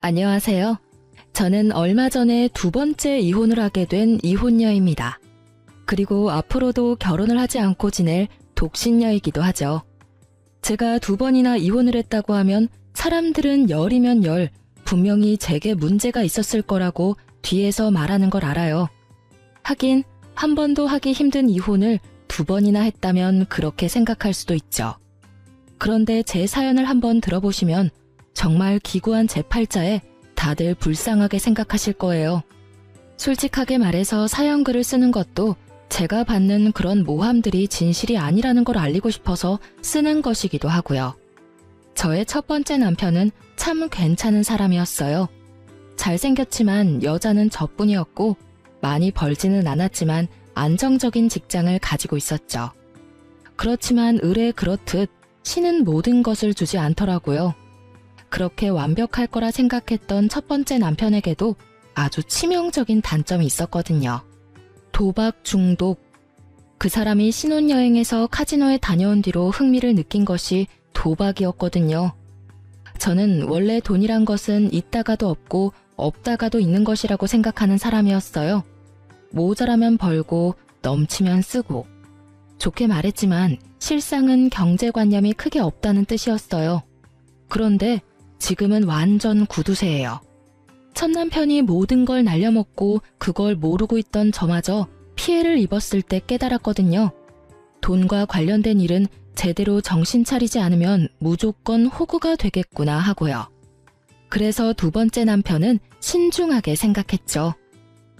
안녕하세요. 저는 얼마 전에 두 번째 이혼을 하게 된 이혼녀입니다. 그리고 앞으로도 결혼을 하지 않고 지낼 독신녀이기도 하죠. 제가 두 번이나 이혼을 했다고 하면 사람들은 열이면 열, 분명히 제게 문제가 있었을 거라고 뒤에서 말하는 걸 알아요. 하긴 한 번도 하기 힘든 이혼을 두 번이나 했다면 그렇게 생각할 수도 있죠. 그런데 제 사연을 한번 들어보시면 정말 기구한 제 팔자에 다들 불쌍하게 생각하실 거예요. 솔직하게 말해서 사연글을 쓰는 것도 제가 받는 그런 모함들이 진실이 아니라는 걸 알리고 싶어서 쓰는 것이기도 하고요. 저의 첫 번째 남편은 참 괜찮은 사람이었어요. 잘생겼지만 여자는 저뿐이었고 많이 벌지는 않았지만 안정적인 직장을 가지고 있었죠. 그렇지만 을에 그렇듯 신은 모든 것을 주지 않더라고요. 그렇게 완벽할 거라 생각했던 첫 번째 남편에게도 아주 치명적인 단점이 있었거든요. 도박 중독. 그 사람이 신혼여행에서 카지노에 다녀온 뒤로 흥미를 느낀 것이 도박이었거든요. 저는 원래 돈이란 것은 있다가도 없고 없다가도 있는 것이라고 생각하는 사람이었어요. 모자라면 벌고 넘치면 쓰고. 좋게 말했지만 실상은 경제관념이 크게 없다는 뜻이었어요. 그런데 지금은 완전 구두쇠예요. 첫 남편이 모든 걸 날려먹고 그걸 모르고 있던 저마저 피해를 입었을 때 깨달았거든요. 돈과 관련된 일은 제대로 정신 차리지 않으면 무조건 호구가 되겠구나 하고요. 그래서 두 번째 남편은 신중하게 생각했죠.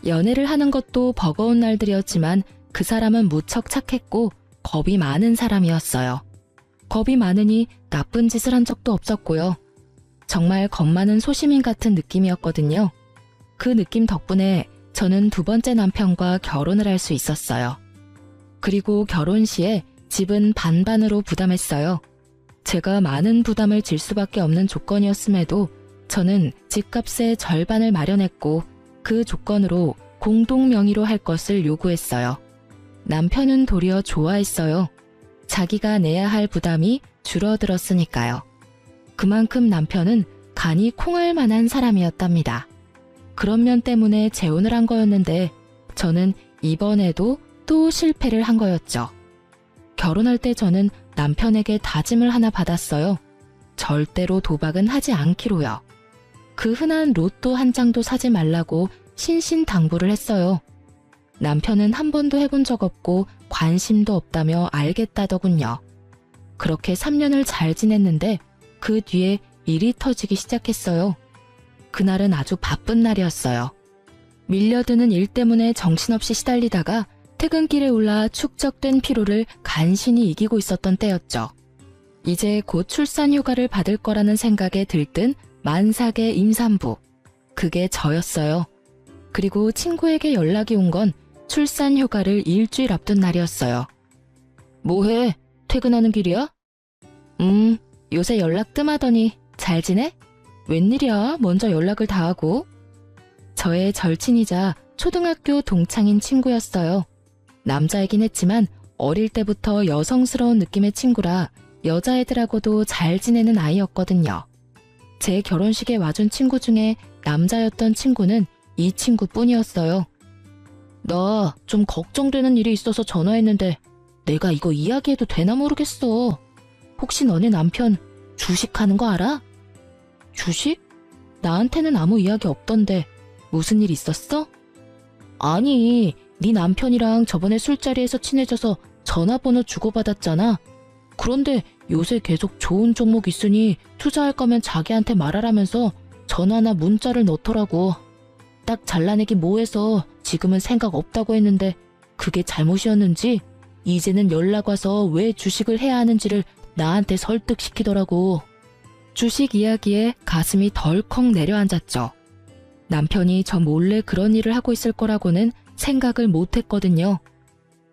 연애를 하는 것도 버거운 날들이었지만 그 사람은 무척 착했고 겁이 많은 사람이었어요. 겁이 많으니 나쁜 짓을 한 적도 없었고요. 정말 겁 많은 소시민 같은 느낌이었거든요. 그 느낌 덕분에 저는 두 번째 남편과 결혼을 할 수 있었어요. 그리고 결혼 시에 집은 반반으로 부담했어요. 제가 많은 부담을 질 수밖에 없는 조건이었음에도 저는 집값의 절반을 마련했고 그 조건으로 공동 명의로 할 것을 요구했어요. 남편은 도리어 좋아했어요. 자기가 내야 할 부담이 줄어들었으니까요. 그만큼 남편은 간이 콩할 만한 사람이었답니다. 그런 면 때문에 재혼을 한 거였는데 저는 이번에도 또 실패를 한 거였죠. 결혼할 때 저는 남편에게 다짐을 하나 받았어요. 절대로 도박은 하지 않기로요. 그 흔한 로또 한 장도 사지 말라고 신신당부를 했어요. 남편은 한 번도 해본 적 없고 관심도 없다며 알겠다더군요. 그렇게 3년을 잘 지냈는데 그 뒤에 일이 터지기 시작했어요. 그날은 아주 바쁜 날이었어요. 밀려드는 일 때문에 정신없이 시달리다가 퇴근길에 올라 축적된 피로를 간신히 이기고 있었던 때였죠. 이제 곧 출산 휴가를 받을 거라는 생각에 들뜬 만삭의 임산부. 그게 저였어요. 그리고 친구에게 연락이 온 건 출산 휴가를 일주일 앞둔 날이었어요. 뭐해? 퇴근하는 길이야? 요새 연락 뜸하더니 잘 지내? 웬일이야? 먼저 연락을 다 하고. 저의 절친이자 초등학교 동창인 친구였어요. 남자이긴 했지만 어릴 때부터 여성스러운 느낌의 친구라 여자애들하고도 잘 지내는 아이였거든요. 제 결혼식에 와준 친구 중에 남자였던 친구는 이 친구뿐이었어요. 나 좀 걱정되는 일이 있어서 전화했는데 내가 이거 이야기해도 되나 모르겠어. 혹시 너네 남편 주식하는 거 알아? 주식? 나한테는 아무 이야기 없던데 무슨 일 있었어? 아니, 네 남편이랑 저번에 술자리에서 친해져서 전화번호 주고받았잖아. 그런데 요새 계속 좋은 종목 있으니 투자할 거면 자기한테 말하라면서 전화나 문자를 넣더라고. 딱 잘라내기 뭐해서 지금은 생각 없다고 했는데 그게 잘못이었는지 이제는 연락 와서 왜 주식을 해야 하는지를 나한테 설득시키더라고. 주식 이야기에 가슴이 덜컥 내려앉았죠. 남편이 저 몰래 그런 일을 하고 있을 거라고는 생각을 못했거든요.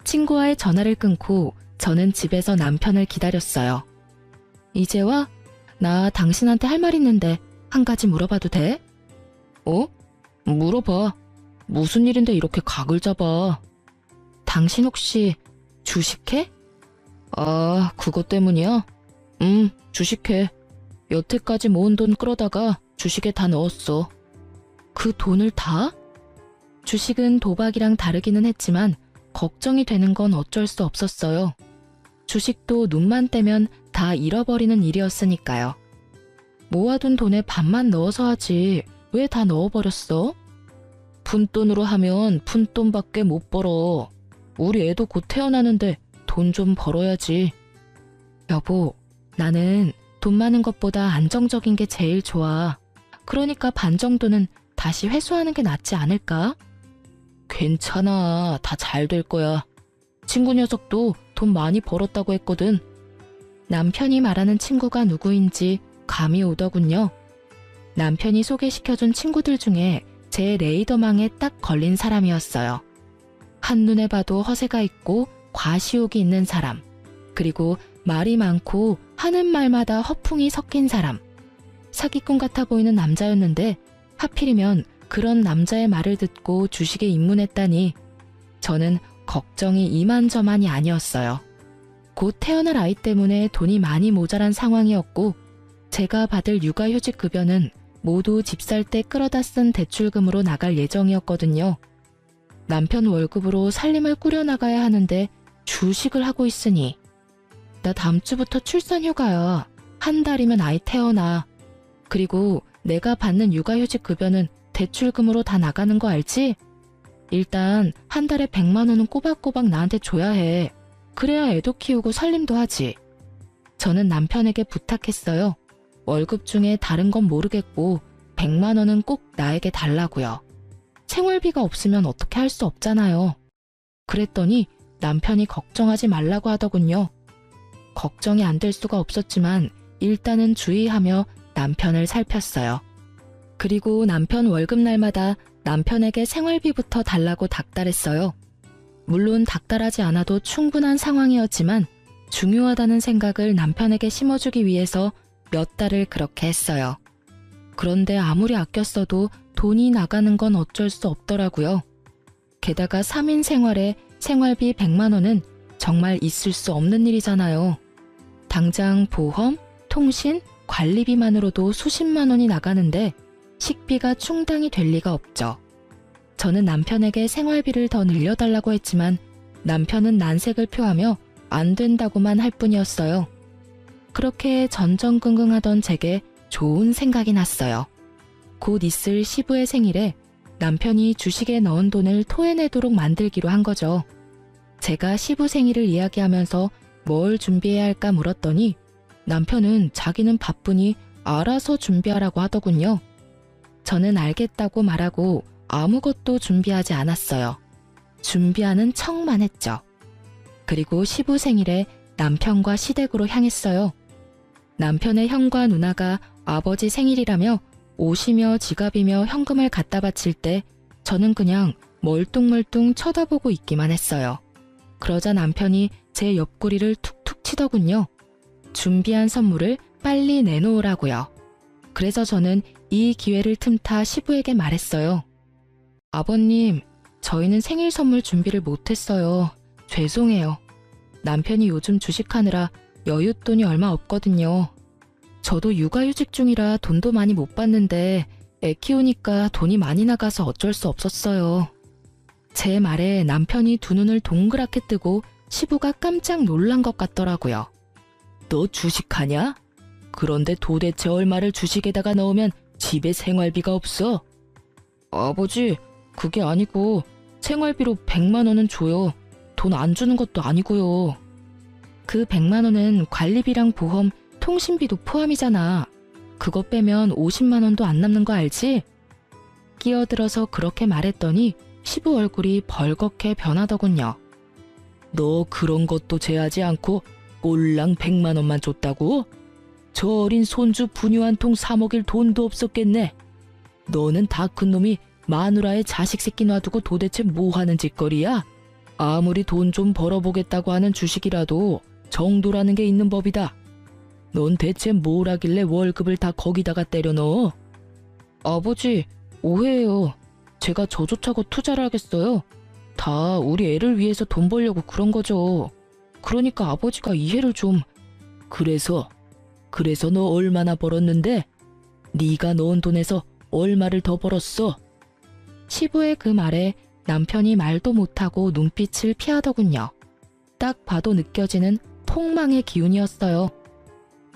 친구와의 전화를 끊고 저는 집에서 남편을 기다렸어요. 이제 와? 나 당신한테 할 말 있는데 한 가지 물어봐도 돼? 어? 물어봐. 무슨 일인데 이렇게 각을 잡아? 당신 혹시 주식해? 아, 그것 때문이야? 주식해. 여태까지 모은 돈 끌어다가 주식에 다 넣었어. 그 돈을 다? 주식은 도박이랑 다르기는 했지만 걱정이 되는 건 어쩔 수 없었어요. 주식도 눈만 떼면 다 잃어버리는 일이었으니까요. 모아둔 돈에 반만 넣어서 하지 왜 다 넣어버렸어? 푼돈으로 하면 푼돈밖에 못 벌어. 우리 애도 곧 태어나는데 돈 좀 벌어야지. 여보, 나는 돈 많은 것보다 안정적인 게 제일 좋아. 그러니까 반 정도는 다시 회수하는 게 낫지 않을까? 괜찮아. 다 잘 될 거야. 친구 녀석도 돈 많이 벌었다고 했거든. 남편이 말하는 친구가 누구인지 감이 오더군요. 남편이 소개시켜준 친구들 중에 제 레이더망에 딱 걸린 사람이었어요. 한눈에 봐도 허세가 있고 과시욕이 있는 사람, 그리고 말이 많고 하는 말마다 허풍이 섞인 사람. 사기꾼 같아 보이는 남자였는데 하필이면 그런 남자의 말을 듣고 주식에 입문했다니 저는 걱정이 이만저만이 아니었어요. 곧 태어날 아이 때문에 돈이 많이 모자란 상황이었고 제가 받을 육아휴직 급여는 모두 집 살 때 끌어다 쓴 대출금으로 나갈 예정이었거든요. 남편 월급으로 살림을 꾸려나가야 하는데 주식을 하고 있으니 나 다음 주부터 출산휴가야. 한 달이면 아이 태어나. 그리고 내가 받는 육아휴직 급여는 대출금으로 다 나가는 거 알지? 일단 한 달에 100만 원은 꼬박꼬박 나한테 줘야 해. 그래야 애도 키우고 살림도 하지. 저는 남편에게 부탁했어요. 월급 중에 다른 건 모르겠고 100만 원은 꼭 나에게 달라고요. 생활비가 없으면 어떻게 할 수 없잖아요. 그랬더니 남편이 걱정하지 말라고 하더군요. 걱정이 안 될 수가 없었지만 일단은 주의하며 남편을 살폈어요. 그리고 남편 월급날마다 남편에게 생활비부터 달라고 닥달했어요. 물론 닥달하지 않아도 충분한 상황이었지만 중요하다는 생각을 남편에게 심어주기 위해서 몇 달을 그렇게 했어요. 그런데 아무리 아꼈어도 돈이 나가는 건 어쩔 수 없더라고요. 게다가 3인 생활에 생활비 100만 원은 정말 있을 수 없는 일이잖아요. 당장 보험, 통신, 관리비만으로도 수십만 원이 나가는데 식비가 충당이 될 리가 없죠. 저는 남편에게 생활비를 더 늘려달라고 했지만 남편은 난색을 표하며 안 된다고만 할 뿐이었어요. 그렇게 전전긍긍하던 제게 좋은 생각이 났어요. 곧 있을 시부의 생일에 남편이 주식에 넣은 돈을 토해내도록 만들기로 한 거죠. 제가 시부 생일을 이야기하면서 뭘 준비해야 할까 물었더니 남편은 자기는 바쁘니 알아서 준비하라고 하더군요. 저는 알겠다고 말하고 아무것도 준비하지 않았어요. 준비하는 척만 했죠. 그리고 시부 생일에 남편과 시댁으로 향했어요. 남편의 형과 누나가 아버지 생일이라며 옷이며 지갑이며 현금을 갖다 바칠 때 저는 그냥 멀뚱멀뚱 쳐다보고 있기만 했어요. 그러자 남편이 제 옆구리를 툭툭 치더군요. 준비한 선물을 빨리 내놓으라고요. 그래서 저는 이 기회를 틈타 시부에게 말했어요. 아버님, 저희는 생일 선물 준비를 못했어요. 죄송해요. 남편이 요즘 주식하느라 여윳돈이 얼마 없거든요. 저도 육아휴직 중이라 돈도 많이 못 받는데 애 키우니까 돈이 많이 나가서 어쩔 수 없었어요. 제 말에 남편이 두 눈을 동그랗게 뜨고 시부가 깜짝 놀란 것 같더라고요. 너 주식하냐? 그런데 도대체 얼마를 주식에다가 넣으면 집에 생활비가 없어? 아버지, 그게 아니고 생활비로 100만 원은 줘요. 돈 안 주는 것도 아니고요. 그 100만 원은 관리비랑 보험, 통신비도 포함이잖아. 그거 빼면 50만 원도 안 남는 거 알지? 끼어들어서 그렇게 말했더니 시부 얼굴이 벌겋게 변하더군요. 너 그런 것도 제하지 않고 꼴랑 100만 원만 줬다고? 저 어린 손주 분유 한 통 사 먹일 돈도 없었겠네. 너는 다 큰 놈이 마누라의 자식 새끼 놔두고 도대체 뭐 하는 짓거리야? 아무리 돈 좀 벌어보겠다고 하는 주식이라도 정도라는 게 있는 법이다. 넌 대체 뭘 하길래 월급을 다 거기다가 때려 넣어? 아버지, 오해예요. 제가 저조차고 투자를 하겠어요. 다 우리 애를 위해서 돈 벌려고 그런 거죠. 그러니까 아버지가 이해를 좀... 그래서 너 얼마나 벌었는데? 네가 넣은 돈에서 얼마를 더 벌었어? 시부의 그 말에 남편이 말도 못하고 눈빛을 피하더군요. 딱 봐도 느껴지는 폭망의 기운이었어요.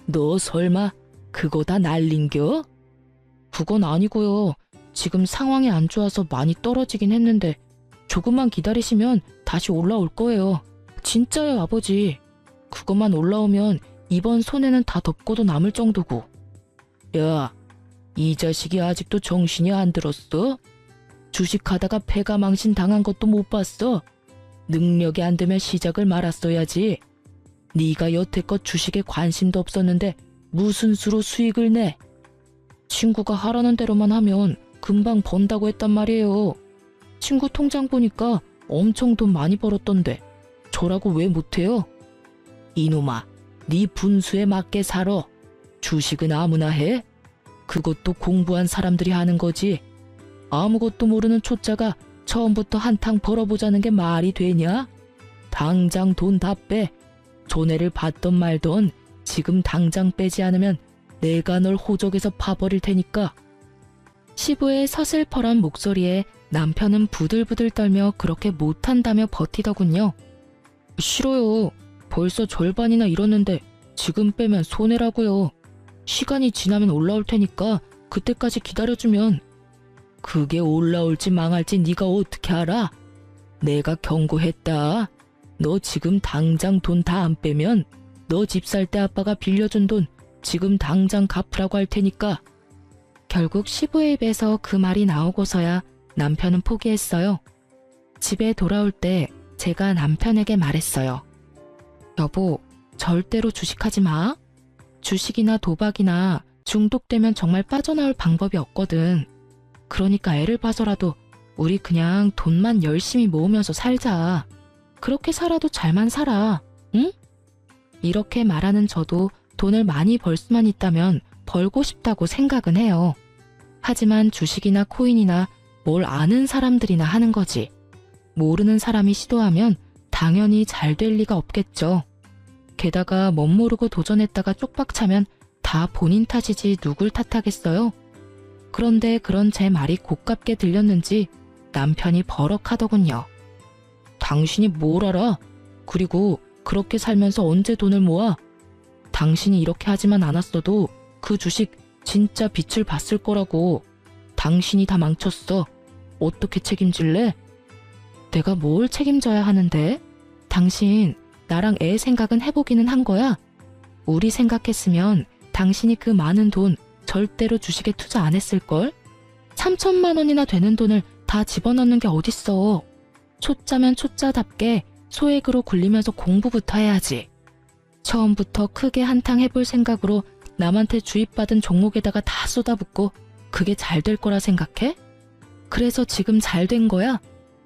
너 설마 그거 다 날린겨? 그건 아니고요. 지금 상황이 안 좋아서 많이 떨어지긴 했는데 조금만 기다리시면 다시 올라올 거예요. 진짜요, 아버지. 그것만 올라오면 이번 손해는 다 덮고도 남을 정도고. 야, 이 자식이 아직도 정신이 안 들었어? 주식하다가 패가망신 당한 것도 못 봤어? 능력이 안 되면 시작을 말았어야지. 네가 여태껏 주식에 관심도 없었는데 무슨 수로 수익을 내? 친구가 하라는 대로만 하면 금방 번다고 했단 말이에요. 친구 통장 보니까 엄청 돈 많이 벌었던데 저라고 왜 못해요? 이놈아, 네 분수에 맞게 살아. 주식은 아무나 해? 그것도 공부한 사람들이 하는 거지. 아무것도 모르는 초짜가 처음부터 한탕 벌어보자는 게 말이 되냐? 당장 돈 다 빼. 손해를 봤던 말던 지금 당장 빼지 않으면 내가 널 호적에서 파버릴 테니까. 시부의 서슬퍼런 목소리에 남편은 부들부들 떨며 그렇게 못한다며 버티더군요. 싫어요. 벌써 절반이나 잃었는데 지금 빼면 손해라고요. 시간이 지나면 올라올 테니까 그때까지 기다려주면. 그게 올라올지 망할지 네가 어떻게 알아? 내가 경고했다. 너 지금 당장 돈 다 안 빼면 너 집 살 때 아빠가 빌려준 돈 지금 당장 갚으라고 할 테니까. 결국 시부의 입에서 그 말이 나오고서야 남편은 포기했어요. 집에 돌아올 때 제가 남편에게 말했어요. 여보, 절대로 주식하지 마. 주식이나 도박이나 중독되면 정말 빠져나올 방법이 없거든. 그러니까 애를 봐서라도 우리 그냥 돈만 열심히 모으면서 살자. 그렇게 살아도 잘만 살아. 응? 이렇게 말하는 저도 돈을 많이 벌 수만 있다면 벌고 싶다고 생각은 해요. 하지만 주식이나 코인이나 뭘 아는 사람들이나 하는 거지. 모르는 사람이 시도하면 당연히 잘 될 리가 없겠죠. 게다가 멋모르고 도전했다가 쪽박차면 다 본인 탓이지 누굴 탓하겠어요? 그런데 그런 제 말이 고깝게 들렸는지 남편이 버럭하더군요. 당신이 뭘 알아? 그리고 그렇게 살면서 언제 돈을 모아? 당신이 이렇게 하지만 않았어도 그 주식 진짜 빛을 봤을 거라고. 당신이 다 망쳤어. 어떻게 책임질래? 내가 뭘 책임져야 하는데? 당신 나랑 애 생각은 해보기는 한 거야? 우리 생각했으면 당신이 그 많은 돈 절대로 주식에 투자 안 했을걸? 3천만 원이나 되는 돈을 다 집어넣는 게 어딨어. 초짜면 초짜답게 소액으로 굴리면서 공부부터 해야지. 처음부터 크게 한탕 해볼 생각으로 남한테 주입받은 종목에다가 다 쏟아붓고 그게 잘 될 거라 생각해? 그래서 지금 잘 된 거야?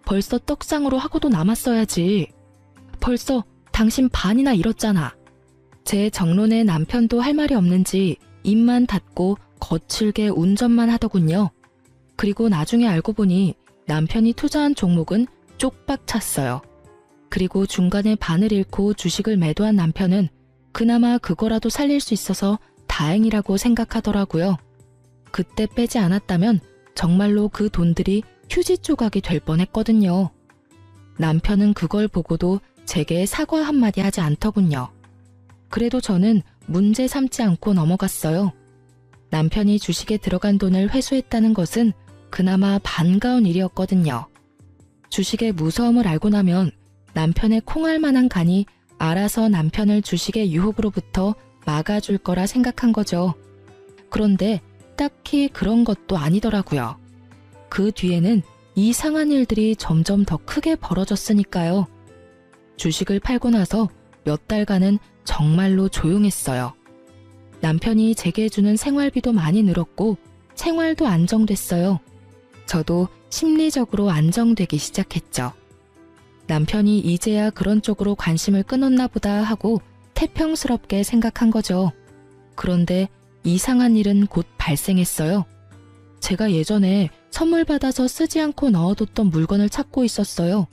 벌써 떡상으로 하고도 남았어야지. 벌써 당신 반이나 잃었잖아. 제 정론에 남편도 할 말이 없는지 입만 닫고 거칠게 운전만 하더군요. 그리고 나중에 알고 보니 남편이 투자한 종목은 쪽박 찼어요. 그리고 중간에 반을 잃고 주식을 매도한 남편은 그나마 그거라도 살릴 수 있어서 다행이라고 생각하더라고요. 그때 빼지 않았다면 정말로 그 돈들이 휴지 조각이 될 뻔했거든요. 남편은 그걸 보고도 제게 사과 한마디 하지 않더군요. 그래도 저는 문제 삼지 않고 넘어갔어요. 남편이 주식에 들어간 돈을 회수했다는 것은 그나마 반가운 일이었거든요. 주식의 무서움을 알고 나면 남편의 콩알 만한 간이 알아서 남편을 주식의 유혹으로부터 막아줄 거라 생각한 거죠. 그런데 딱히 그런 것도 아니더라고요. 그 뒤에는 이상한 일들이 점점 더 크게 벌어졌으니까요. 주식을 팔고 나서 몇 달간은 정말로 조용했어요. 남편이 제게 주는 생활비도 많이 늘었고 생활도 안정됐어요. 저도 심리적으로 안정되기 시작했죠. 남편이 이제야 그런 쪽으로 관심을 끊었나 보다 하고 태평스럽게 생각한 거죠. 그런데 이상한 일은 곧 발생했어요. 제가 예전에 선물 받아서 쓰지 않고 넣어뒀던 물건을 찾고 있었어요.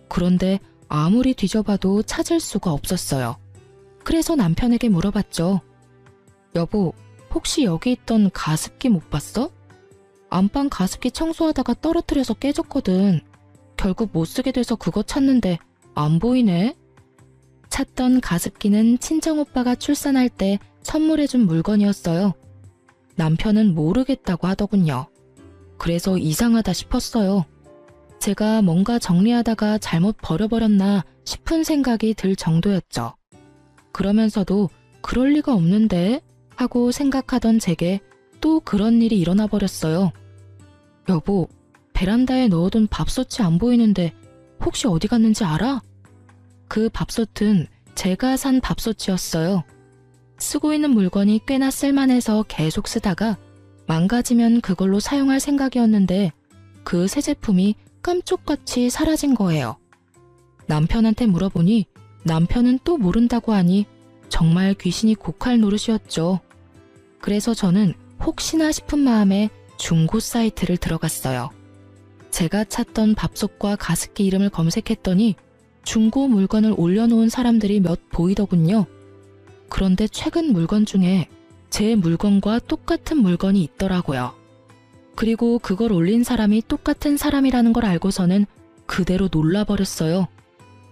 그런데 아무리 뒤져봐도 찾을 수가 없었어요. 그래서 남편에게 물어봤죠. 여보, 혹시 여기 있던 가습기 못 봤어? 안방 가습기 청소하다가 떨어뜨려서 깨졌거든. 결국 못 쓰게 돼서 그거 찾는데 안 보이네. 찾던 가습기는 친정오빠가 출산할 때 선물해준 물건이었어요. 남편은 모르겠다고 하더군요. 그래서 이상하다 싶었어요. 제가 뭔가 정리하다가 잘못 버려버렸나 싶은 생각이 들 정도였죠. 그러면서도 그럴 리가 없는데 하고 생각하던 제게 또 그런 일이 일어나 버렸어요. 여보, 베란다에 넣어둔 밥솥이 안 보이는데 혹시 어디 갔는지 알아? 그 밥솥은 제가 산 밥솥이었어요. 쓰고 있는 물건이 꽤나 쓸만해서 계속 쓰다가 망가지면 그걸로 사용할 생각이었는데 그 새 제품이 깜쪽같이 사라진 거예요. 남편한테 물어보니 남편은 또 모른다고 하니 정말 귀신이 곡할 노릇이었죠. 그래서 저는 혹시나 싶은 마음에 중고 사이트를 들어갔어요. 제가 찾던 밥솥과 가습기 이름을 검색했더니 중고 물건을 올려놓은 사람들이 몇 보이더군요. 그런데 최근 물건 중에 제 물건과 똑같은 물건이 있더라고요. 그리고 그걸 올린 사람이 똑같은 사람이라는 걸 알고서는 그대로 놀라버렸어요.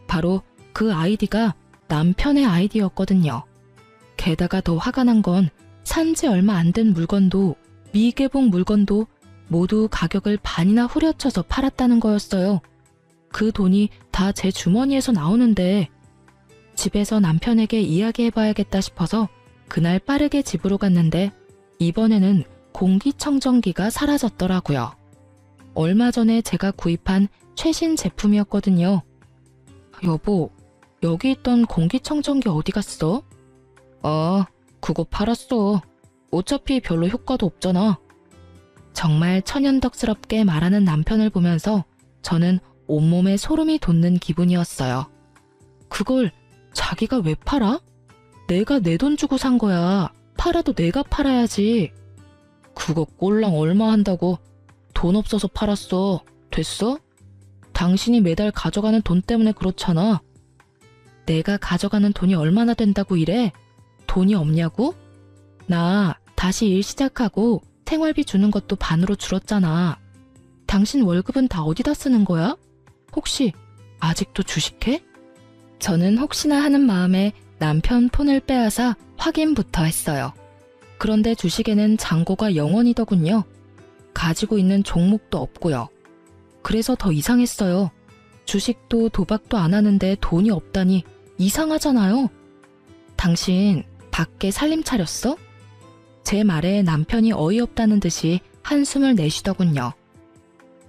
바로 그 아이디가 남편의 아이디였거든요. 게다가 더 화가 난 건 산지 얼마 안 된 물건도 미개봉 물건도 모두 가격을 반이나 후려쳐서 팔았다는 거였어요. 그 돈이 다 제 주머니에서 나오는데 집에서 남편에게 이야기해봐야겠다 싶어서 그날 빠르게 집으로 갔는데 이번에는 공기청정기가 사라졌더라고요. 얼마 전에 제가 구입한 최신 제품이었거든요. 여보, 여기 있던 공기청정기 어디 갔어? 그거 팔았어. 어차피 별로 효과도 없잖아. 정말 천연덕스럽게 말하는 남편을 보면서 저는 온몸에 소름이 돋는 기분이었어요. 그걸 자기가 왜 팔아? 내가 내 돈 주고 산 거야. 팔아도 내가 팔아야지. 그거 꼴랑 얼마 한다고. 돈 없어서 팔았어. 됐어? 당신이 매달 가져가는 돈 때문에 그렇잖아. 내가 가져가는 돈이 얼마나 된다고 이래? 돈이 없냐고? 나 다시 일 시작하고 생활비 주는 것도 반으로 줄었잖아. 당신 월급은 다 어디다 쓰는 거야? 혹시 아직도 주식해? 저는 혹시나 하는 마음에 남편 폰을 빼앗아 확인부터 했어요. 그런데 주식에는 잔고가 0원이더군요. 가지고 있는 종목도 없고요. 그래서 더 이상했어요. 주식도 도박도 안 하는데 돈이 없다니 이상하잖아요. 당신 밖에 살림 차렸어? 제 말에 남편이 어이없다는 듯이 한숨을 내쉬더군요.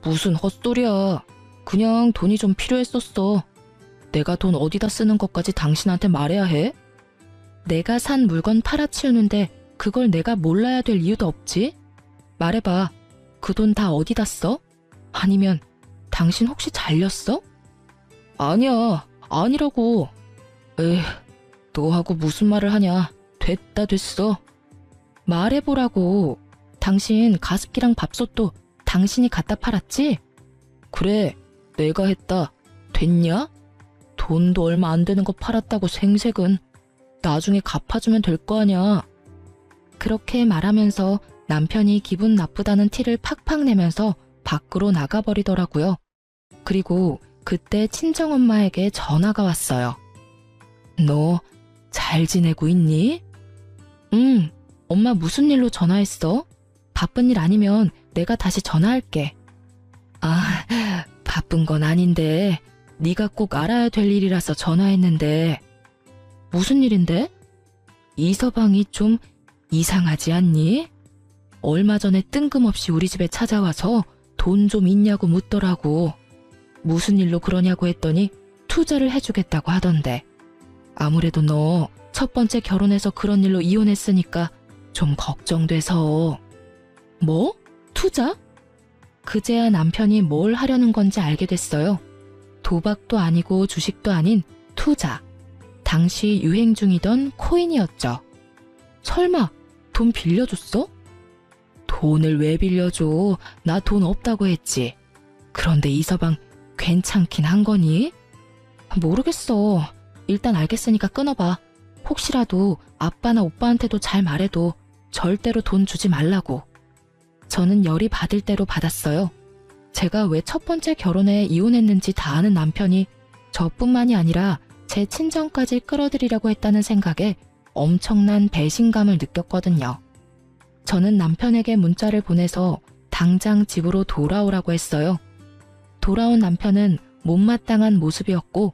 무슨 헛소리야. 그냥 돈이 좀 필요했었어. 내가 돈 어디다 쓰는 것까지 당신한테 말해야 해? 내가 산 물건 팔아치우는데 그걸 내가 몰라야 될 이유도 없지? 말해봐. 그 돈 다 어디다 써? 아니면 당신 혹시 잘렸어? 아니야. 아니라고. 에휴, 너하고 무슨 말을 하냐. 됐다 됐어. 말해보라고. 당신 가습기랑 밥솥도 당신이 갖다 팔았지? 그래, 내가 했다. 됐냐? 돈도 얼마 안 되는 거 팔았다고 생색은. 나중에 갚아주면 될 거 아냐. 그렇게 말하면서 남편이 기분 나쁘다는 티를 팍팍 내면서 밖으로 나가버리더라고요. 그리고 그때 친정엄마에게 전화가 왔어요. 너 잘 지내고 있니? 응, 엄마 무슨 일로 전화했어? 바쁜 일 아니면 내가 다시 전화할게. 아, 바쁜 건 아닌데 네가 꼭 알아야 될 일이라서 전화했는데. 무슨 일인데? 이서방이 좀 이상하지 않니? 얼마 전에 뜬금없이 우리 집에 찾아와서 돈 좀 있냐고 묻더라고. 무슨 일로 그러냐고 했더니 투자를 해주겠다고 하던데. 아무래도 너 첫 번째 결혼해서 그런 일로 이혼했으니까 좀 걱정돼서. 뭐? 투자? 그제야 남편이 뭘 하려는 건지 알게 됐어요. 도박도 아니고 주식도 아닌 투자. 당시 유행 중이던 코인이었죠. 설마 돈 빌려줬어? 돈을 왜 빌려줘? 나 돈 없다고 했지. 그런데 이서방 괜찮긴 한 거니? 모르겠어. 일단 알겠으니까 끊어봐. 혹시라도 아빠나 오빠한테도 잘 말해도 절대로 돈 주지 말라고. 저는 열이 받을 대로 받았어요. 제가 왜 첫 번째 결혼에 이혼했는지 다 아는 남편이 저뿐만이 아니라 제 친정까지 끌어들이려고 했다는 생각에 엄청난 배신감을 느꼈거든요. 저는 남편에게 문자를 보내서 당장 집으로 돌아오라고 했어요. 돌아온 남편은 못마땅한 모습이었고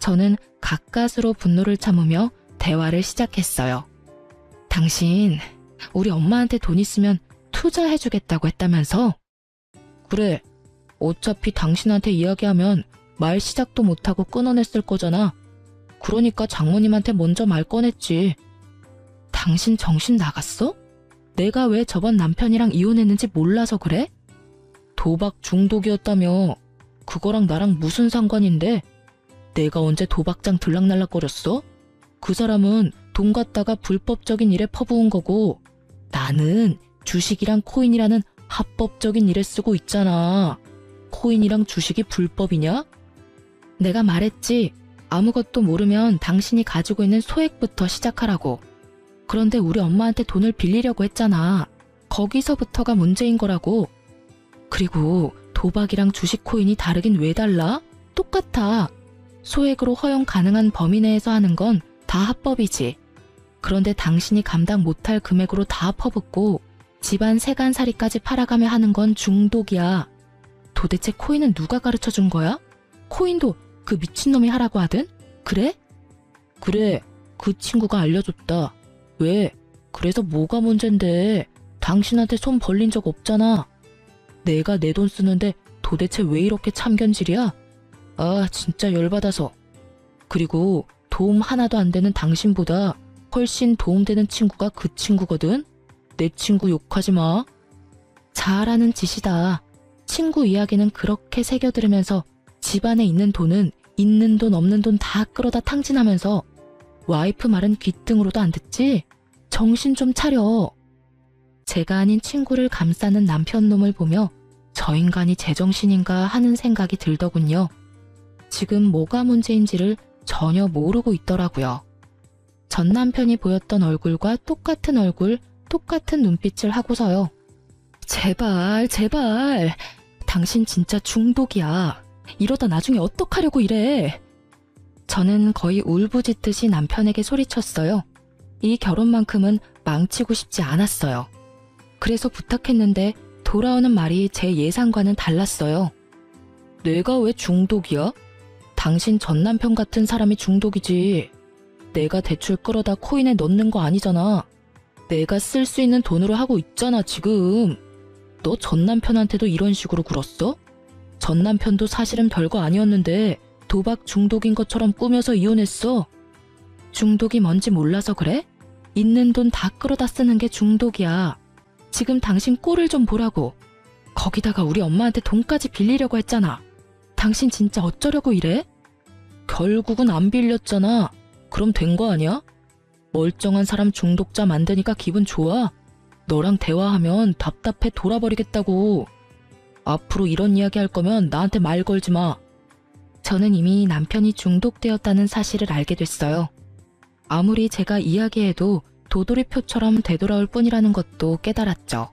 저는 가까스로 분노를 참으며 대화를 시작했어요. 당신 우리 엄마한테 돈 있으면 투자해주겠다고 했다면서? 그래, 어차피 당신한테 이야기하면 말 시작도 못하고 끊어냈을 거잖아. 그러니까 장모님한테 먼저 말 꺼냈지. 당신 정신 나갔어? 내가 왜 저번 남편이랑 이혼했는지 몰라서 그래? 도박 중독이었다며. 그거랑 나랑 무슨 상관인데? 내가 언제 도박장 들락날락거렸어? 그 사람은 돈 갖다가 불법적인 일에 퍼부은 거고 나는 주식이랑 코인이라는 합법적인 일에 쓰고 있잖아. 코인이랑 주식이 불법이냐? 내가 말했지. 아무것도 모르면 당신이 가지고 있는 소액부터 시작하라고. 그런데 우리 엄마한테 돈을 빌리려고 했잖아. 거기서부터가 문제인 거라고. 그리고 도박이랑 주식 코인이 다르긴 왜 달라? 똑같아. 소액으로 허용 가능한 범위 내에서 하는 건 다 합법이지. 그런데 당신이 감당 못할 금액으로 다 퍼붓고 집안 세간살이까지 팔아가며 하는 건 중독이야. 도대체 코인은 누가 가르쳐 준 거야? 코인도 그 미친놈이 하라고 하든? 그래? 그래, 그 친구가 알려줬다. 왜? 그래서 뭐가 문젠데? 당신한테 손 벌린 적 없잖아. 내가 내 돈 쓰는데 도대체 왜 이렇게 참견질이야? 아, 진짜 열받아서. 그리고 도움 하나도 안 되는 당신보다 훨씬 도움되는 친구가 그 친구거든? 내 친구 욕하지 마. 잘하는 짓이다. 친구 이야기는 그렇게 새겨들으면서 집안에 있는 돈은 있는 돈 없는 돈 다 끌어다 탕진하면서 와이프 말은 귀등으로도 안 듣지? 정신 좀 차려. 제가 아닌 친구를 감싸는 남편 놈을 보며 저 인간이 제정신인가 하는 생각이 들더군요. 지금 뭐가 문제인지를 전혀 모르고 있더라고요. 전 남편이 보였던 얼굴과 똑같은 얼굴, 똑같은 눈빛을 하고서요. 제발, 제발. 당신 진짜 중독이야. 이러다 나중에 어떡하려고 이래. 저는 거의 울부짖듯이 남편에게 소리쳤어요. 이 결혼만큼은 망치고 싶지 않았어요. 그래서 부탁했는데 돌아오는 말이 제 예상과는 달랐어요. 내가 왜 중독이야? 당신 전 남편 같은 사람이 중독이지. 내가 대출 끌어다 코인에 넣는 거 아니잖아. 내가 쓸 수 있는 돈으로 하고 있잖아, 지금. 너 전 남편한테도 이런 식으로 굴었어? 전 남편도 사실은 별거 아니었는데 도박 중독인 것처럼 꾸며서 이혼했어. 중독이 뭔지 몰라서 그래? 있는 돈 다 끌어다 쓰는 게 중독이야. 지금 당신 꼴을 좀 보라고. 거기다가 우리 엄마한테 돈까지 빌리려고 했잖아. 당신 진짜 어쩌려고 이래? 결국은 안 빌렸잖아. 그럼 된 거 아니야? 멀쩡한 사람 중독자 만드니까 기분 좋아? 너랑 대화하면 답답해 돌아버리겠다고. 앞으로 이런 이야기 할 거면 나한테 말 걸지 마. 저는 이미 남편이 중독되었다는 사실을 알게 됐어요. 아무리 제가 이야기해도 도돌이표처럼 되돌아올 뿐이라는 것도 깨달았죠.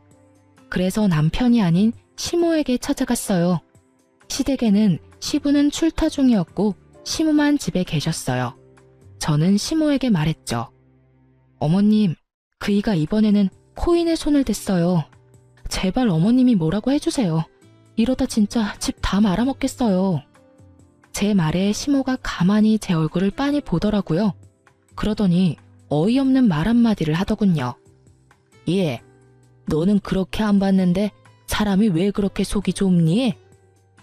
그래서 남편이 아닌 시모에게 찾아갔어요. 시댁에는 시부는 출타 중이었고 시모만 집에 계셨어요. 저는 시모에게 말했죠. 어머님, 그이가 이번에는 코인에 손을 댔어요. 제발 어머님이 뭐라고 해주세요. 이러다 진짜 집 다 말아먹겠어요. 제 말에 시모가 가만히 제 얼굴을 빤히 보더라고요. 그러더니 어이없는 말 한마디를 하더군요. 예, 너는 그렇게 안 봤는데 사람이 왜 그렇게 속이 좁니?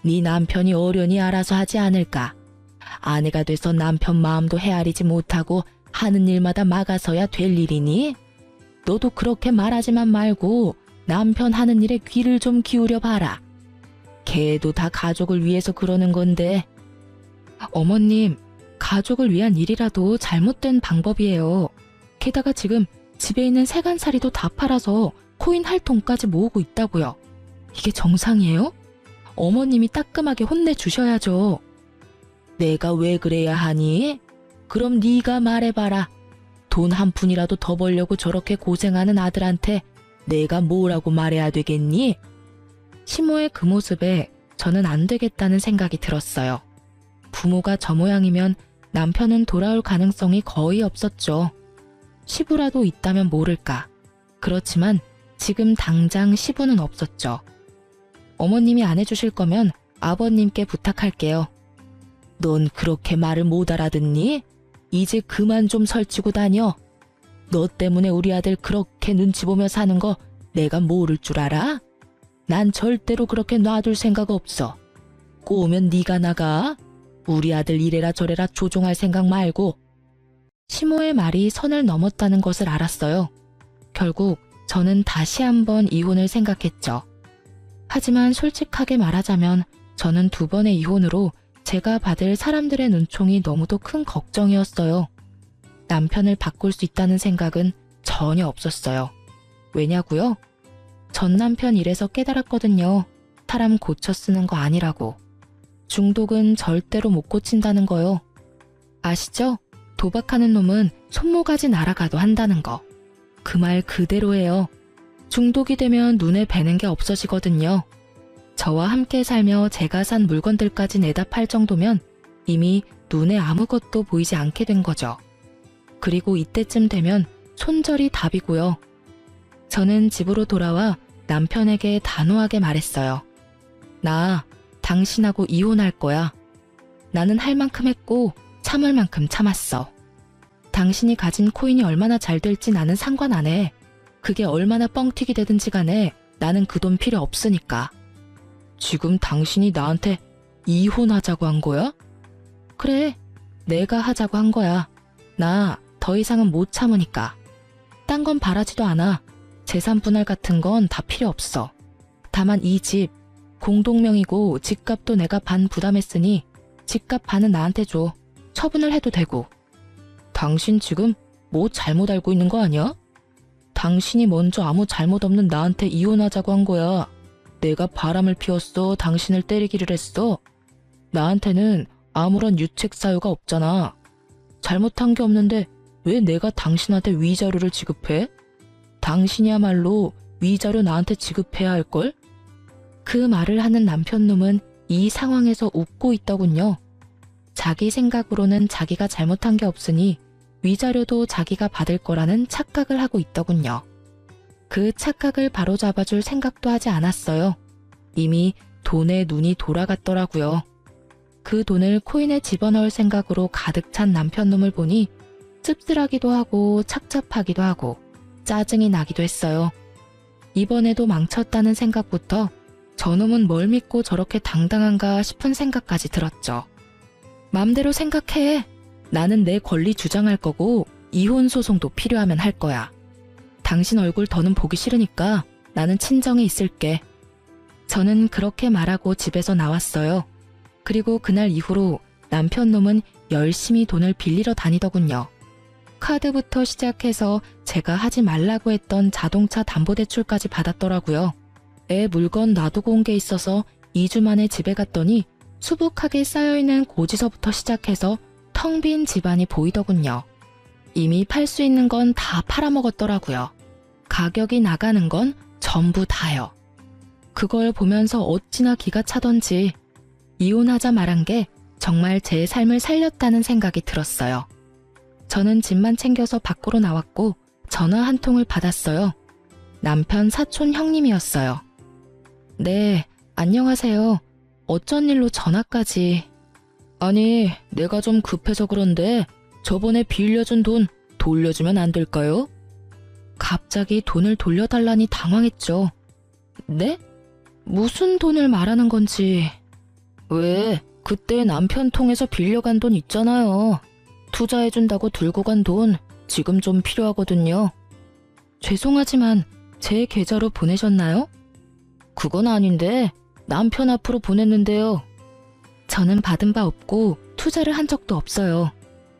네 남편이 어련히 알아서 하지 않을까? 아내가 돼서 남편 마음도 헤아리지 못하고 하는 일마다 막아서야 될 일이니? 너도 그렇게 말하지만 말고 남편 하는 일에 귀를 좀 기울여 봐라. 걔도 다 가족을 위해서 그러는 건데. 어머님, 가족을 위한 일이라도 잘못된 방법이에요. 게다가 지금 집에 있는 세간살이도 다 팔아서 코인 할 돈까지 모으고 있다고요. 이게 정상이에요? 어머님이 따끔하게 혼내주셔야죠. 내가 왜 그래야 하니? 그럼 네가 말해봐라. 돈 한 푼이라도 더 벌려고 저렇게 고생하는 아들한테 내가 뭐라고 말해야 되겠니? 시모의 그 모습에 저는 안 되겠다는 생각이 들었어요. 부모가 저 모양이면 남편은 돌아올 가능성이 거의 없었죠. 시부라도 있다면 모를까. 그렇지만 지금 당장 시부는 없었죠. 어머님이 안 해주실 거면 아버님께 부탁할게요. 넌 그렇게 말을 못 알아듣니? 이제 그만 좀 설치고 다녀. 너 때문에 우리 아들 그렇게 눈치 보며 사는 거 내가 모를 줄 알아? 난 절대로 그렇게 놔둘 생각 없어. 꼬우면 네가 나가. 우리 아들 이래라 저래라 조종할 생각 말고. 시모의 말이 선을 넘었다는 것을 알았어요. 결국 저는 다시 한번 이혼을 생각했죠. 하지만 솔직하게 말하자면 저는 2번의 이혼으로 제가 받을 사람들의 눈총이 너무도 큰 걱정이었어요. 남편을 바꿀 수 있다는 생각은 전혀 없었어요. 왜냐고요? 전 남편 일에서 깨달았거든요. 사람 고쳐 쓰는 거 아니라고. 중독은 절대로 못 고친다는 거요. 아시죠? 도박하는 놈은 손모가지 날아가도 한다는 거. 그 말 그대로예요. 중독이 되면 눈에 뵈는 게 없어지거든요. 저와 함께 살며 제가 산 물건들까지 내다 팔 정도면 이미 눈에 아무것도 보이지 않게 된 거죠. 그리고 이때쯤 되면 손절이 답이고요. 저는 집으로 돌아와 남편에게 단호하게 말했어요. 나 당신하고 이혼할 거야. 나는 할 만큼 했고 참을 만큼 참았어. 당신이 가진 코인이 얼마나 잘 될지 나는 상관 안 해. 그게 얼마나 뻥튀기 되든지 간에 나는 그 돈 필요 없으니까. 지금 당신이 나한테 이혼하자고 한 거야? 그래, 내가 하자고 한 거야. 나 더 이상은 못 참으니까. 딴 건 바라지도 않아. 재산 분할 같은 건 다 필요 없어. 다만 이 집, 공동명이고 집값도 내가 반 부담했으니 집값 반은 나한테 줘. 처분을 해도 되고. 당신 지금 뭐 잘못 알고 있는 거 아니야? 당신이 먼저 아무 잘못 없는 나한테 이혼하자고 한 거야. 내가 바람을 피웠어. 당신을 때리기를 했어. 나한테는 아무런 유책 사유가 없잖아. 잘못한 게 없는데 왜 내가 당신한테 위자료를 지급해? 당신이야말로 위자료 나한테 지급해야 할걸? 그 말을 하는 남편놈은 이 상황에서 웃고 있더군요. 자기 생각으로는 자기가 잘못한 게 없으니 위자료도 자기가 받을 거라는 착각을 하고 있더군요. 그 착각을 바로잡아줄 생각도 하지 않았어요. 이미 돈에 눈이 돌아갔더라고요. 그 돈을 코인에 집어넣을 생각으로 가득 찬 남편놈을 보니 씁쓸하기도 하고 착잡하기도 하고 짜증이 나기도 했어요. 이번에도 망쳤다는 생각부터 저놈은 뭘 믿고 저렇게 당당한가 싶은 생각까지 들었죠. 맘대로 생각해. 나는 내 권리 주장할 거고 이혼 소송도 필요하면 할 거야. 당신 얼굴 더는 보기 싫으니까 나는 친정에 있을게. 저는 그렇게 말하고 집에서 나왔어요. 그리고 그날 이후로 남편놈은 열심히 돈을 빌리러 다니더군요. 카드부터 시작해서 제가 하지 말라고 했던 자동차 담보대출까지 받았더라고요. 애 물건 놔두고 온 게 있어서 2주 만에 집에 갔더니 수북하게 쌓여있는 고지서부터 시작해서 텅 빈 집안이 보이더군요. 이미 팔 수 있는 건 다 팔아먹었더라고요. 가격이 나가는 건 전부 다요. 그걸 보면서 어찌나 기가 차던지 이혼하자 말한 게 정말 제 삶을 살렸다는 생각이 들었어요. 저는 집만 챙겨서 밖으로 나왔고 전화 한 통을 받았어요. 남편 사촌 형님이었어요. 네, 안녕하세요. 어쩐 일로 전화까지. 아니, 내가 좀 급해서 그런데 저번에 빌려준 돈 돌려주면 안 될까요? 갑자기 돈을 돌려달라니 당황했죠. 네? 무슨 돈을 말하는 건지. 왜? 그때 남편 통해서 빌려간 돈 있잖아요. 투자해준다고 들고 간 돈 지금 좀 필요하거든요. 죄송하지만 제 계좌로 보내셨나요? 그건 아닌데 남편 앞으로 보냈는데요. 저는 받은 바 없고 투자를 한 적도 없어요.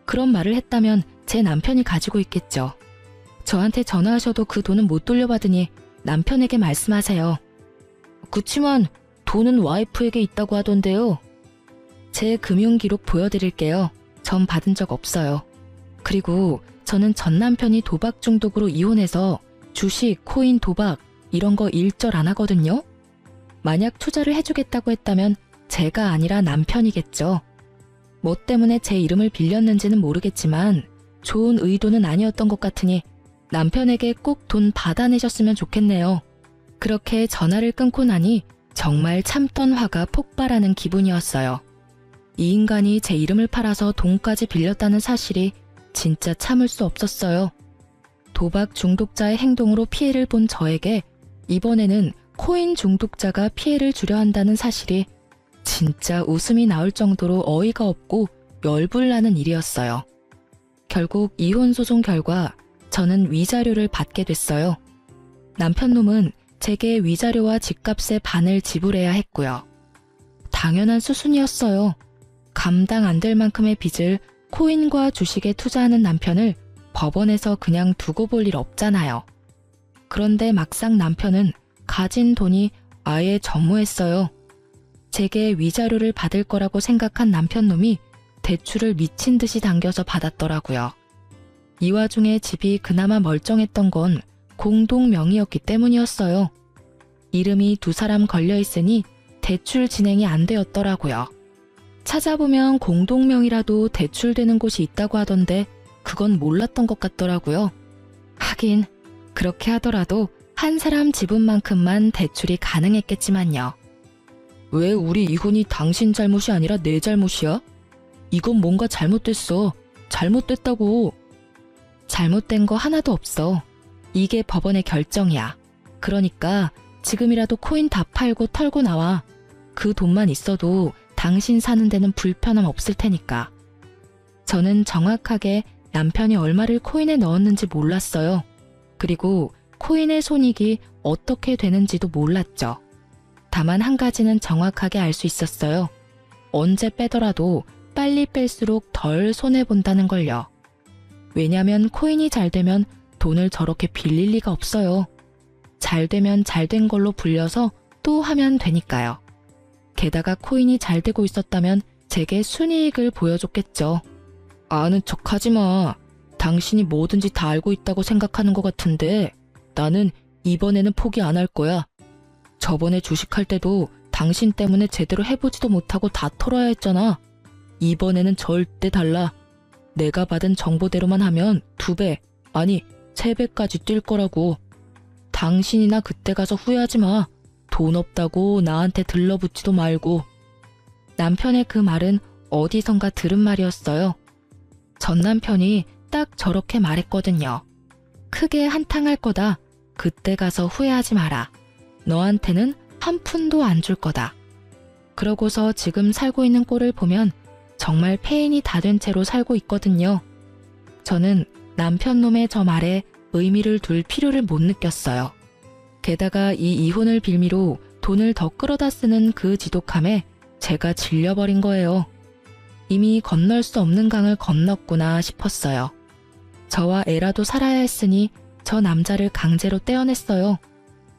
그런 말을 했다면 제 남편이 가지고 있겠죠. 저한테 전화하셔도 그 돈은 못 돌려받으니 남편에게 말씀하세요. 그치만 돈은 와이프에게 있다고 하던데요. 제 금융기록 보여드릴게요. 전 받은 적 없어요. 그리고 저 저는 전 남편이 도박 중독으로 이혼해서 주식, 코인, 도박 이런 거 일절 안 하거든요. 만약 투자를 해주겠다고 했다면 제가 아니라 남편이겠죠. 뭐 때문에 제 이름을 빌렸는지는 모르겠지만 좋은 의도는 아니었던 것 같으니 남편에게 꼭 돈 받아내셨으면 좋겠네요. 그렇게 전화를 끊고 나니 정말 참던 화가 폭발하는 기분이었어요. 이 인간이 제 이름을 팔아서 돈까지 빌렸다는 사실이 진짜 참을 수 없었어요. 도박 중독자의 행동으로 피해를 본 저에게 이번에는 코인 중독자가 피해를 주려 한다는 사실이 진짜 웃음이 나올 정도로 어이가 없고 열불나는 일이었어요. 결국 이혼 소송 결과 저는 위자료를 받게 됐어요. 남편놈은 제게 위자료와 집값의 반을 지불해야 했고요. 당연한 수순이었어요. 감당 안 될 만큼의 빚을 코인과 주식에 투자하는 남편을 법원에서 그냥 두고 볼 일 없잖아요. 그런데 막상 남편은 가진 돈이 아예 전무했어요. 제게 위자료를 받을 거라고 생각한 남편놈이 대출을 미친 듯이 당겨서 받았더라고요. 이 와중에 집이 그나마 멀쩡했던 건 공동 명의였기 때문이었어요. 이름이 두 사람 걸려 있으니 대출 진행이 안 되었더라고요. 찾아보면 공동 명의라도 대출되는 곳이 있다고 하던데 그건 몰랐던 것 같더라고요. 하긴 그렇게 하더라도 한 사람 지분만큼만 대출이 가능했겠지만요. 왜 우리 이혼이 당신 잘못이 아니라 내 잘못이야? 이건 뭔가 잘못됐어. 잘못됐다고. 잘못된 거 하나도 없어. 이게 법원의 결정이야. 그러니까 지금이라도 코인 다 팔고 털고 나와. 그 돈만 있어도 당신 사는 데는 불편함 없을 테니까. 저는 정확하게 남편이 얼마를 코인에 넣었는지 몰랐어요. 그리고 코인의 손익이 어떻게 되는지도 몰랐죠. 다만 한 가지는 정확하게 알 수 있었어요. 언제 빼더라도 빨리 뺄수록 덜 손해본다는 걸요. 왜냐면 코인이 잘 되면 돈을 저렇게 빌릴 리가 없어요. 잘 되면 잘 된 걸로 불려서 또 하면 되니까요. 게다가 코인이 잘 되고 있었다면 제게 순이익을 보여줬겠죠. 아는 척 하지 마. 당신이 뭐든지 다 알고 있다고 생각하는 것 같은데 나는 이번에는 포기 안 할 거야. 저번에 주식할 때도 당신 때문에 제대로 해보지도 못하고 다 털어야 했잖아. 이번에는 절대 달라. 내가 받은 정보대로만 하면 2배, 아니 3배까지 뛸 거라고. 당신이나 그때 가서 후회하지 마. 돈 없다고 나한테 들러붙지도 말고. 남편의 그 말은 어디선가 들은 말이었어요. 전 남편이 딱 저렇게 말했거든요. 크게 한탕할 거다. 그때 가서 후회하지 마라. 너한테는 한 푼도 안 줄 거다. 그러고서 지금 살고 있는 꼴을 보면 정말 폐인이 다 된 채로 살고 있거든요. 저는 남편놈의 저 말에 의미를 둘 필요를 못 느꼈어요. 게다가 이 이혼을 빌미로 돈을 더 끌어다 쓰는 그 지독함에 제가 질려버린 거예요. 이미 건널 수 없는 강을 건넜구나 싶었어요. 저와 애라도 살아야 했으니 저 남자를 강제로 떼어냈어요.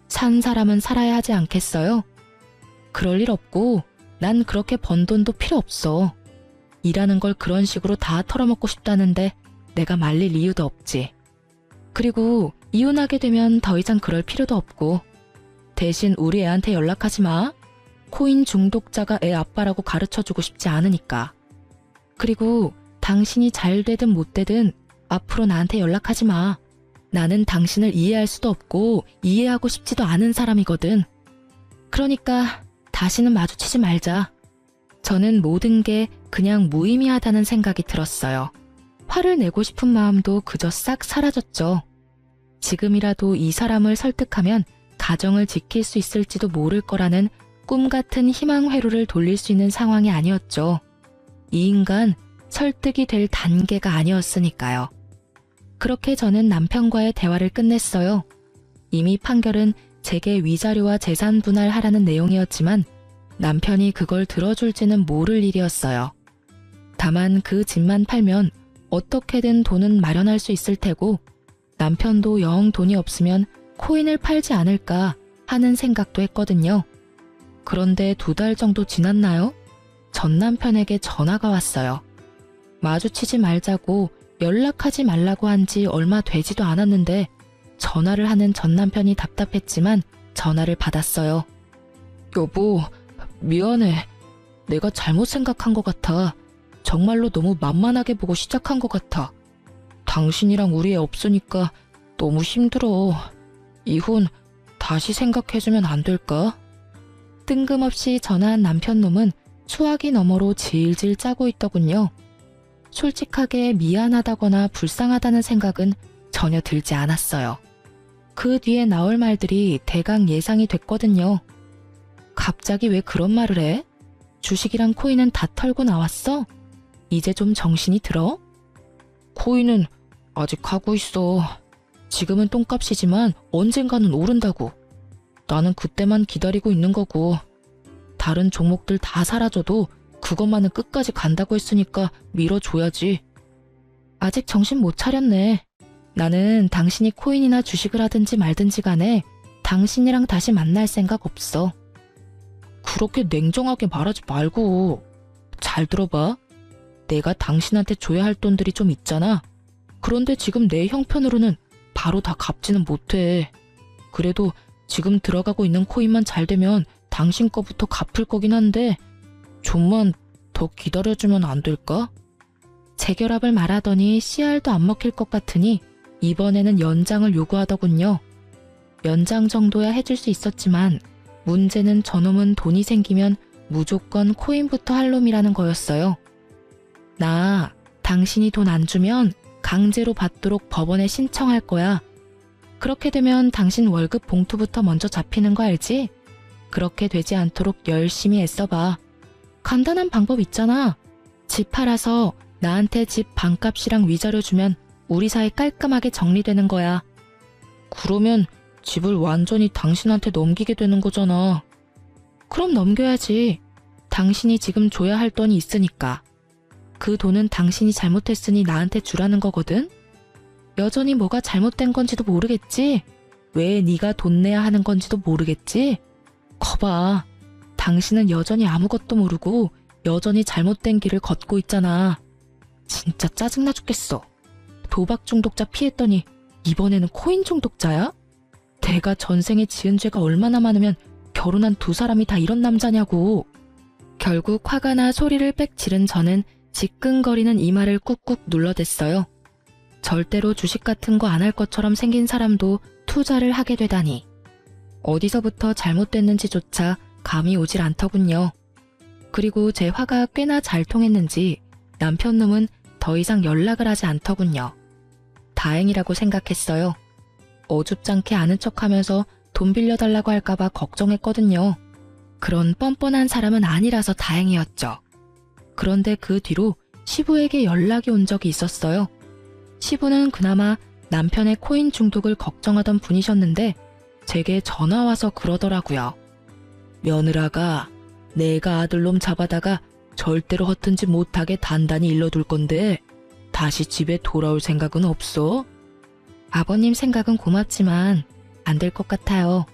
산 사람은 살아야 하지 않겠어요? 그럴 일 없고 난 그렇게 번 돈도 필요 없어. 일하는 걸 그런 식으로 다 털어먹고 싶다는데 내가 말릴 이유도 없지. 그리고 이혼하게 되면 더 이상 그럴 필요도 없고 대신 우리 애한테 연락하지 마. 코인 중독자가 애 아빠라고 가르쳐주고 싶지 않으니까. 그리고 당신이 잘 되든 못 되든 앞으로 나한테 연락하지 마. 나는 당신을 이해할 수도 없고 이해하고 싶지도 않은 사람이거든. 그러니까 다시는 마주치지 말자. 저는 모든 게 그냥 무의미하다는 생각이 들었어요. 화를 내고 싶은 마음도 그저 싹 사라졌죠. 지금이라도 이 사람을 설득하면 가정을 지킬 수 있을지도 모를 거라는 꿈 같은 희망 회로를 돌릴 수 있는 상황이 아니었죠. 이 인간 설득이 될 단계가 아니었으니까요. 그렇게 저는 남편과의 대화를 끝냈어요. 이미 판결은 제게 위자료와 재산 분할하라는 내용이었지만 남편이 그걸 들어줄지는 모를 일이었어요. 다만 그 집만 팔면 어떻게든 돈은 마련할 수 있을 테고 남편도 영 돈이 없으면 코인을 팔지 않을까 하는 생각도 했거든요. 그런데 2달 정도 지났나요? 전 남편에게 전화가 왔어요. 마주치지 말자고 연락하지 말라고 한 지 얼마 되지도 않았는데 전화를 하는 전 남편이 답답했지만 전화를 받았어요. 여보, 미안해. 내가 잘못 생각한 것 같아. 정말로 너무 만만하게 보고 시작한 것 같아. 당신이랑 우리 애 없으니까 너무 힘들어. 이혼 다시 생각해주면 안 될까? 뜬금없이 전화한 남편놈은 수화기 너머로 질질 짜고 있더군요. 솔직하게 미안하다거나 불쌍하다는 생각은 전혀 들지 않았어요. 그 뒤에 나올 말들이 대강 예상이 됐거든요. 갑자기 왜 그런 말을 해? 주식이랑 코인은 다 털고 나왔어? 이제 좀 정신이 들어? 코인은 아직 하고 있어. 지금은 똥값이지만 언젠가는 오른다고. 나는 그때만 기다리고 있는 거고. 다른 종목들 다 사라져도 그것만은 끝까지 간다고 했으니까 밀어줘야지. 아직 정신 못 차렸네. 나는 당신이 코인이나 주식을 하든지 말든지 간에 당신이랑 다시 만날 생각 없어. 그렇게 냉정하게 말하지 말고. 잘 들어봐. 내가 당신한테 줘야 할 돈들이 좀 있잖아. 그런데 지금 내 형편으로는 바로 다 갚지는 못해. 그래도 지금 들어가고 있는 코인만 잘 되면 당신 거부터 갚을 거긴 한데 좀만 더 기다려주면 안 될까? 재결합을 말하더니 씨알도 안 먹힐 것 같으니 이번에는 연장을 요구하더군요. 연장 정도야 해줄 수 있었지만 문제는 저놈은 돈이 생기면 무조건 코인부터 할 놈이라는 거였어요. 나 당신이 돈 안 주면 강제로 받도록 법원에 신청할 거야. 그렇게 되면 당신 월급 봉투부터 먼저 잡히는 거 알지? 그렇게 되지 않도록 열심히 애써봐. 간단한 방법 있잖아. 집 팔아서 나한테 집 반값이랑 위자료 주면 우리 사이 깔끔하게 정리되는 거야. 그러면 집을 완전히 당신한테 넘기게 되는 거잖아. 그럼 넘겨야지. 당신이 지금 줘야 할 돈이 있으니까. 그 돈은 당신이 잘못했으니 나한테 주라는 거거든? 여전히 뭐가 잘못된 건지도 모르겠지? 왜 네가 돈 내야 하는 건지도 모르겠지? 거봐. 당신은 여전히 아무것도 모르고 여전히 잘못된 길을 걷고 있잖아. 진짜 짜증나 죽겠어. 도박 중독자 피했더니 이번에는 코인 중독자야? 내가 전생에 지은 죄가 얼마나 많으면 결혼한 두 사람이 다 이런 남자냐고. 결국 화가 나 소리를 빽 지른 저는 지끈거리는 이마를 꾹꾹 눌러댔어요. 절대로 주식 같은 거 안 할 것처럼 생긴 사람도 투자를 하게 되다니. 어디서부터 잘못됐는지조차 감이 오질 않더군요. 그리고 제 화가 꽤나 잘 통했는지 남편놈은 더 이상 연락을 하지 않더군요. 다행이라고 생각했어요. 어줍잖게 아는 척하면서 돈 빌려달라고 할까봐 걱정했거든요. 그런 뻔뻔한 사람은 아니라서 다행이었죠. 그런데 그 뒤로 시부에게 연락이 온 적이 있었어요. 시부는 그나마 남편의 코인 중독을 걱정하던 분이셨는데 제게 전화와서 그러더라고요. 며느라가 내가 아들놈 잡아다가 절대로 허튼 짓 못하게 단단히 일러둘 건데 다시 집에 돌아올 생각은 없어? 아버님 생각은 고맙지만 안 될 것 같아요.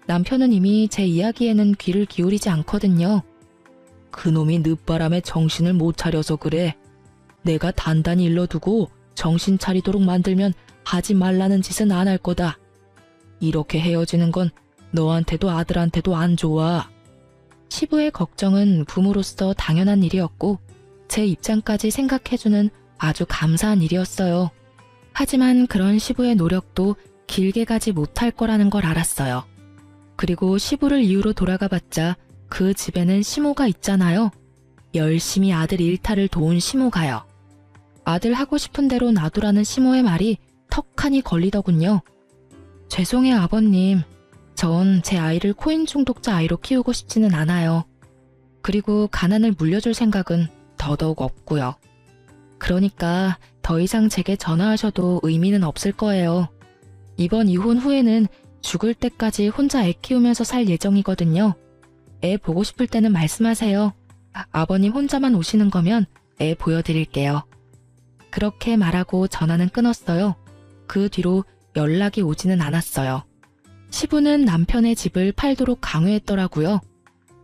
남편은 이미 제 이야기에는 귀를 기울이지 않거든요. 그놈이 늦바람에 정신을 못 차려서 그래. 내가 단단히 일러두고 정신 차리도록 만들면 하지 말라는 짓은 안 할 거다. 이렇게 헤어지는 건 너한테도 아들한테도 안 좋아. 시부의 걱정은 부모로서 당연한 일이었고 제 입장까지 생각해주는 아주 감사한 일이었어요. 하지만 그런 시부의 노력도 길게 가지 못할 거라는 걸 알았어요. 그리고 시부를 이유로 돌아가봤자 그 집에는 시모가 있잖아요. 열심히 아들 일탈을 도운 시모가요. 아들 하고 싶은 대로 놔두라는 시모의 말이 턱하니 걸리더군요. 죄송해요 아버님. 전 제 아이를 코인 중독자 아이로 키우고 싶지는 않아요. 그리고 가난을 물려줄 생각은 더더욱 없고요. 그러니까 더 이상 제게 전화하셔도 의미는 없을 거예요. 이번 이혼 후에는 죽을 때까지 혼자 애 키우면서 살 예정이거든요. 애 보고 싶을 때는 말씀하세요. 아버님 혼자만 오시는 거면 애 보여드릴게요. 그렇게 말하고 전화는 끊었어요. 그 뒤로 연락이 오지는 않았어요. 시부는 남편의 집을 팔도록 강요했더라고요.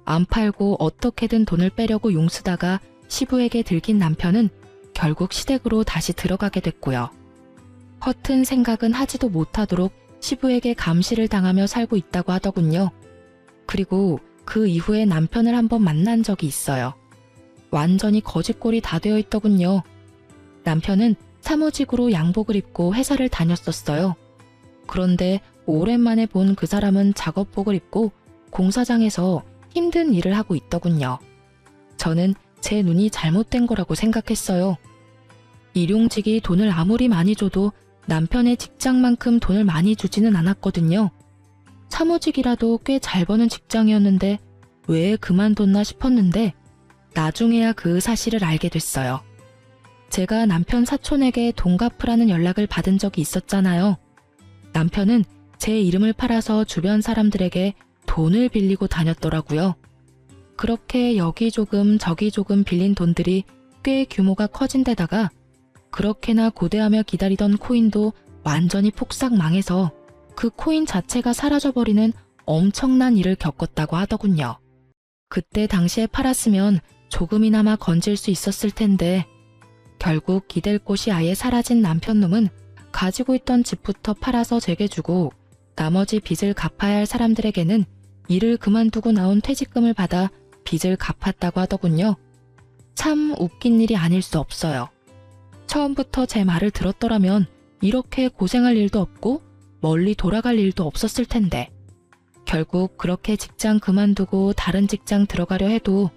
안 팔고 어떻게든 돈을 빼려고 용쓰다가 시부에게 들킨 남편은 결국 시댁으로 다시 들어가게 됐고요. 허튼 생각은 하지도 못하도록 시부에게 감시를 당하며 살고 있다고 하더군요. 그리고 그 이후에 남편을 한번 만난 적이 있어요. 완전히 거짓골이 다 되어 있더군요. 남편은 사무직으로 양복을 입고 회사를 다녔었어요. 그런데 오랜만에 본 그 사람은 작업복을 입고 공사장에서 힘든 일을 하고 있더군요. 저는 제 눈이 잘못된 거라고 생각했어요. 일용직이 돈을 아무리 많이 줘도 남편의 직장만큼 돈을 많이 주지는 않았거든요. 사무직이라도 꽤 잘 버는 직장이었는데 왜 그만뒀나 싶었는데 나중에야 그 사실을 알게 됐어요. 제가 남편 사촌에게 돈 갚으라는 연락을 받은 적이 있었잖아요. 남편은 제 이름을 팔아서 주변 사람들에게 돈을 빌리고 다녔더라고요. 그렇게 여기 조금 저기 조금 빌린 돈들이 꽤 규모가 커진 데다가 그렇게나 고대하며 기다리던 코인도 완전히 폭삭 망해서 그 코인 자체가 사라져버리는 엄청난 일을 겪었다고 하더군요. 그때 당시에 팔았으면 조금이나마 건질 수 있었을 텐데 결국 기댈 곳이 아예 사라진 남편놈은 가지고 있던 집부터 팔아서 제게 주고 나머지 빚을 갚아야 할 사람들에게는 일을 그만두고 나온 퇴직금을 받아 빚을 갚았다고 하더군요. 참 웃긴 일이 아닐 수 없어요. 처음부터 제 말을 들었더라면 이렇게 고생할 일도 없고 멀리 돌아갈 일도 없었을 텐데 결국 그렇게 직장 그만두고 다른 직장 들어가려 해도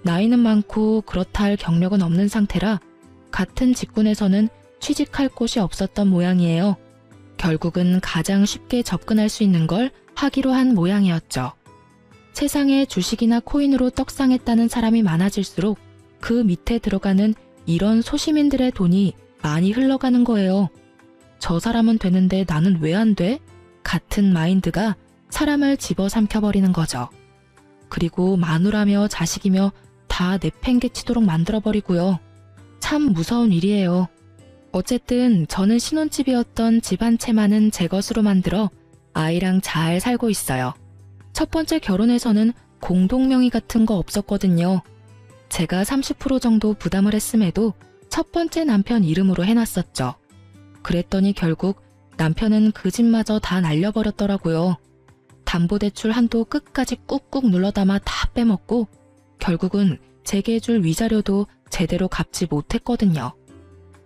나이는 많고 그렇다 할 경력은 없는 상태라 같은 직군에서는 취직할 곳이 없었던 모양이에요. 결국은 가장 쉽게 접근할 수 있는 걸 하기로 한 모양이었죠. 세상에 주식이나 코인으로 떡상했다는 사람이 많아질수록 그 밑에 들어가는 이런 소시민들의 돈이 많이 흘러가는 거예요. 저 사람은 되는데 나는 왜 안 돼? 같은 마인드가 사람을 집어삼켜버리는 거죠. 그리고 마누라며 자식이며 다 내팽개치도록 만들어버리고요. 참 무서운 일이에요. 어쨌든 저는 신혼집이었던 집 한 채만은 제 것으로 만들어 아이랑 잘 살고 있어요. 첫 번째 결혼에서는 공동명의 같은 거 없었거든요. 제가 30% 정도 부담을 했음에도 첫 번째 남편 이름으로 해놨었죠. 그랬더니 결국 남편은 그 집마저 다 날려버렸더라고요. 담보대출 한도 끝까지 꾹꾹 눌러담아 다 빼먹고 결국은 제게 줄 위자료도 제대로 갚지 못했거든요.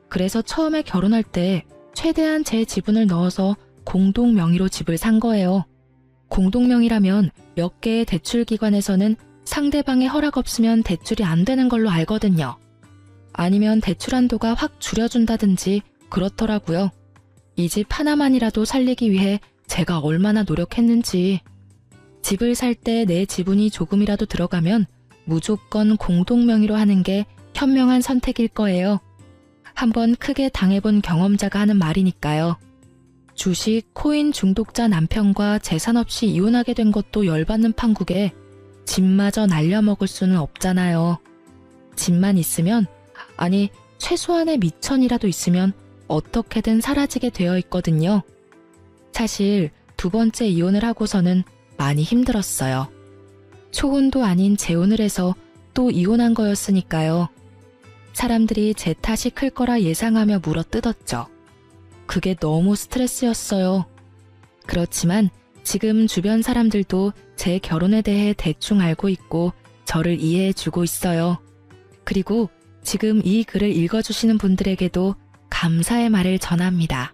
그래서 처음에 결혼할 때 최대한 제 지분을 넣어서 공동명의로 집을 산 거예요. 공동명의라면 몇 개의 대출기관에서는 상대방의 허락 없으면 대출이 안 되는 걸로 알거든요. 아니면 대출 한도가 확 줄여준다든지 그렇더라고요. 이 집 하나만이라도 살리기 위해 제가 얼마나 노력했는지. 집을 살 때 내 지분이 조금이라도 들어가면 무조건 공동명의로 하는 게 현명한 선택일 거예요. 한번 크게 당해본 경험자가 하는 말이니까요. 주식, 코인 중독자 남편과 재산 없이 이혼하게 된 것도 열받는 판국에 집마저 날려먹을 수는 없잖아요. 집만 있으면, 아니 최소한의 미천이라도 있으면 어떻게든 사라지게 되어 있거든요. 사실 두 번째 이혼을 하고서는 많이 힘들었어요. 초혼도 아닌 재혼을 해서 또 이혼한 거였으니까요. 사람들이 제 탓이 클 거라 예상하며 물어뜯었죠. 그게 너무 스트레스였어요. 그렇지만 지금 주변 사람들도 제 결혼에 대해 대충 알고 있고 저를 이해해주고 있어요. 그리고 지금 이 글을 읽어주시는 분들에게도 감사의 말을 전합니다.